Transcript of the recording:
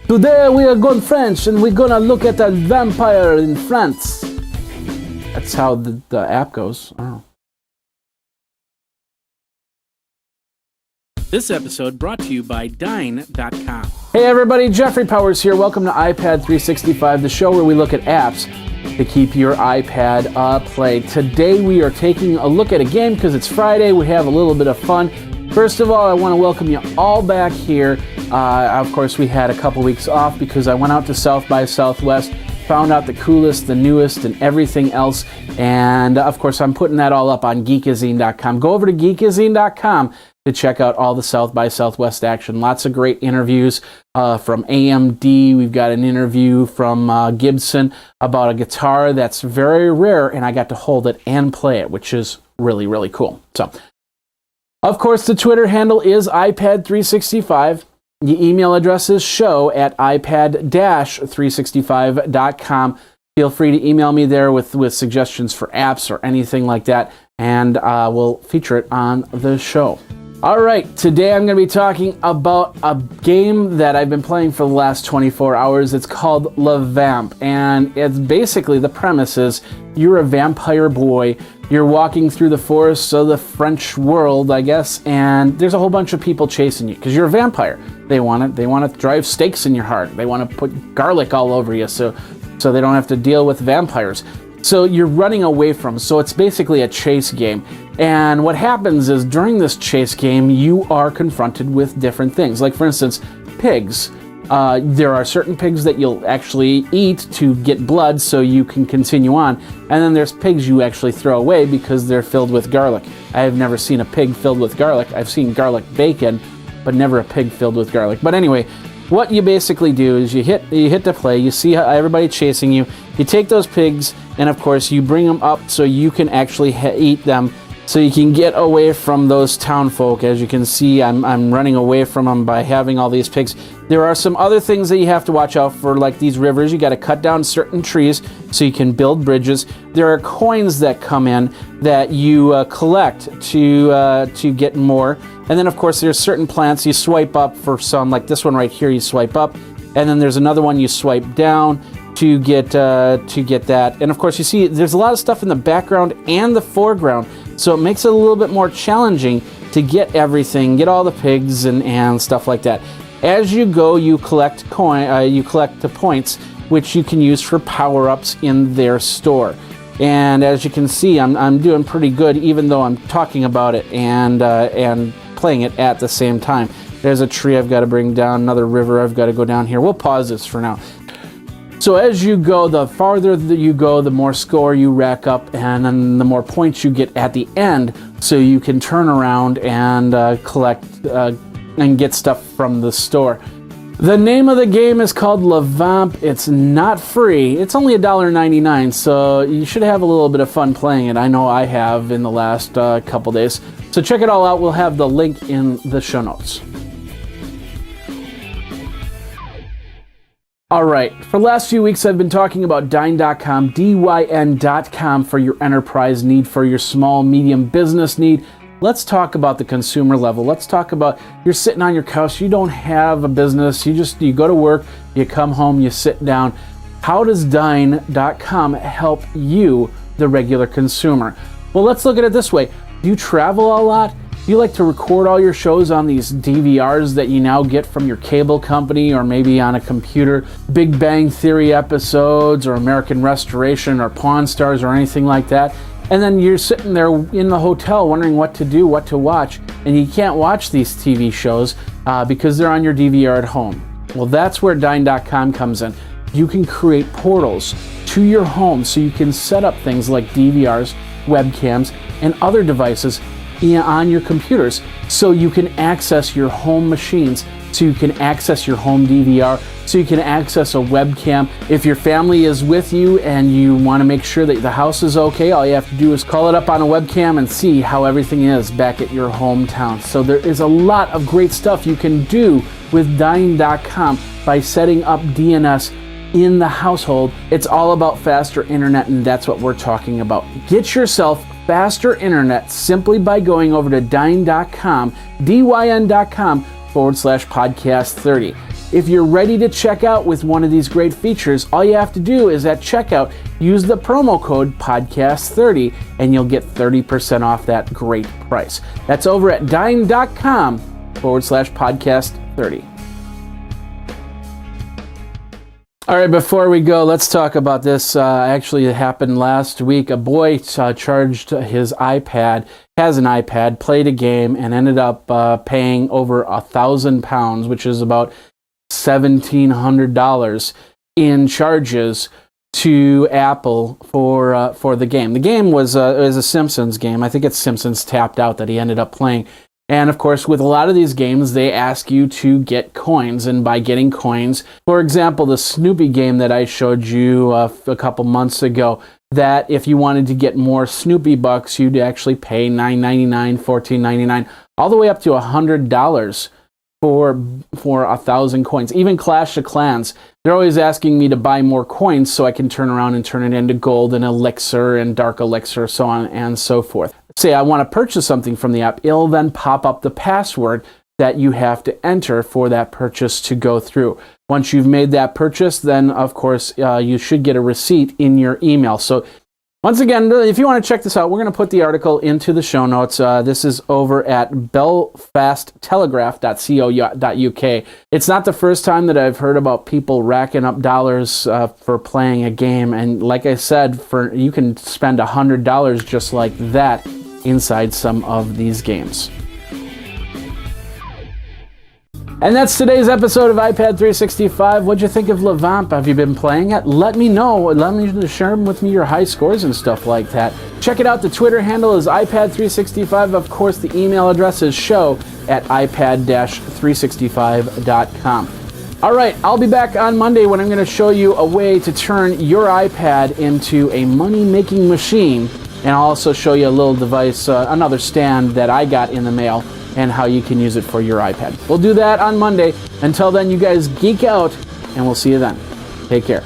Today we are going French and we're gonna look at a vampire in France. That's how the app goes. Oh. This episode brought to you by Dine.com. Hey everybody, Jeffrey Powers here. Welcome to iPad 365, the show where we look at apps to keep your iPad played. Today we are taking a look at a game because it's Friday. We have a little bit of fun. First of all, I want to welcome you all back here. Of course, we had a couple weeks off because I went out to South by Southwest, found out the coolest, the newest, and everything else. And of course, I'm putting that all up on geekazine.com. Go over to geekazine.com to check out all the South by Southwest action. Lots of great interviews from AMD. We've got an interview from Gibson about a guitar that's very rare, and I got to hold it and play it, which is really, really cool. So, of course, the Twitter handle is iPad365. The email address is show@ipad-365.com. Feel free to email me there with suggestions for apps or anything like that, and we'll feature it on the show. All right, today I'm going to be talking about a game that I've been playing for the last 24 hours. It's called LeVamp, and it's basically, the premise is you're a vampire boy. You're walking through the forests of the French world, I guess, and there's a whole bunch of people chasing you because you're a vampire. They want to drive stakes in your heart. They want to put garlic all over you so they don't have to deal with vampires. So you're running away from them. So it's basically a chase game. And what happens is during this chase game, you are confronted with different things. Like, for instance, pigs. There are certain pigs that you'll actually eat to get blood so you can continue on. And then there's pigs you actually throw away because they're filled with garlic. I have never seen a pig filled with garlic. I've seen garlic bacon, but never a pig filled with garlic. But anyway, what you basically do is you hit the play, you see how everybody chasing you, you take those pigs, and of course you bring them up so you can actually eat them, so you can get away from those town folk. As you can see, I'm running away from them by having all these pigs. There are some other things that you have to watch out for, like these rivers. You got to cut down certain trees so you can build bridges. There are coins that come in that you collect to get more. And then, of course, there's certain plants you swipe up for some, like this one right here. You swipe up, and then there's another one you swipe down to get that. And of course, you see there's a lot of stuff in the background and the foreground, so it makes it a little bit more challenging to get everything, get all the pigs and stuff like that. As you go, you collect the points, which you can use for power-ups in their store. And as you can see, I'm doing pretty good, even though I'm talking about it and playing it at the same time. There's a tree I've got to bring down, another river I've got to go down here. We'll pause this for now. So as you go, the farther that you go, the more score you rack up, and then the more points you get at the end, so you can turn around and collect and get stuff from the store. The name of the game is called LeVamp. It's not free. It's only $1.99, so you should have a little bit of fun playing it. I know I have in the last couple days. So check it all out. We'll have the link in the show notes. All right, for the last few weeks I've been talking about Dyn.com, DYN.com, for your enterprise need, for your small, medium business need. Let's talk about the consumer level. Let's talk about, you're sitting on your couch, you don't have a business, you go to work, you come home, you sit down. How does Dyn.com help you, the regular consumer? Well, let's look at it this way. Do you travel a lot? Do you like to record all your shows on these DVRs that you now get from your cable company, or maybe on a computer? Big Bang Theory episodes, or American Restoration, or Pawn Stars, or anything like that. And then you're sitting there in the hotel wondering what to do, what to watch, and you can't watch these TV shows because they're on your DVR at home. Well, that's where Dyn.com comes in. You can create portals to your home so you can set up things like DVRs, webcams, and other devices on your computers, so you can access your home machines, so you can access your home DVR, so you can access a webcam. If your family is with you and you want to make sure that the house is okay, all you have to do is call it up on a webcam and see how everything is back at your hometown. So there is a lot of great stuff you can do with Dyn.com by setting up DNS in the household. It's all about faster internet, and that's what we're talking about. Get yourself faster internet simply by going over to Dyn.com, DYN.com /podcast30. If you're ready to check out with one of these great features, all you have to do is at checkout, use the promo code podcast30 and you'll get 30% off that great price. That's over at dine.com/podcast30. All right, before we go, let's talk about this. Actually, it happened last week. A boy charged his iPad, has an iPad, played a game, and ended up paying over £1,000, which is about $1,700 in charges to Apple for the game. The game was a Simpsons game. I think it's Simpsons Tapped Out that he ended up playing. And of course, with a lot of these games, they ask you to get coins. And by getting coins, for example, the Snoopy game that I showed you a couple months ago, that if you wanted to get more Snoopy bucks, you'd actually pay $9.99, $14.99, all the way up to $100 for 1,000 coins. Even Clash of Clans, they're always asking me to buy more coins so I can turn around and turn it into gold and elixir and dark elixir, so on and so forth. Say I want to purchase something from the app, it'll then pop up the password that you have to enter for that purchase to go through. Once you've made that purchase, then of course you should get a receipt in your email. So once again, if you want to check this out, we're going to put the article into the show notes. This is over at belfasttelegraph.co.uk. It's not the first time that I've heard about people racking up dollars for playing a game. And like I said, you can spend $100 just like that inside some of these games. And that's today's episode of iPad 365. What'd you think of LeVamp? Have you been playing it? Let me know. Let me share with me your high scores and stuff like that. Check it out. The Twitter handle is iPad365. Of course, the email address is show@ipad-365.com. All right, I'll be back on Monday when I'm going to show you a way to turn your iPad into a money-making machine. And I'll also show you a little device, another stand that I got in the mail, and how you can use it for your iPad. We'll do that on Monday. Until then, you guys geek out, and we'll see you then. Take care.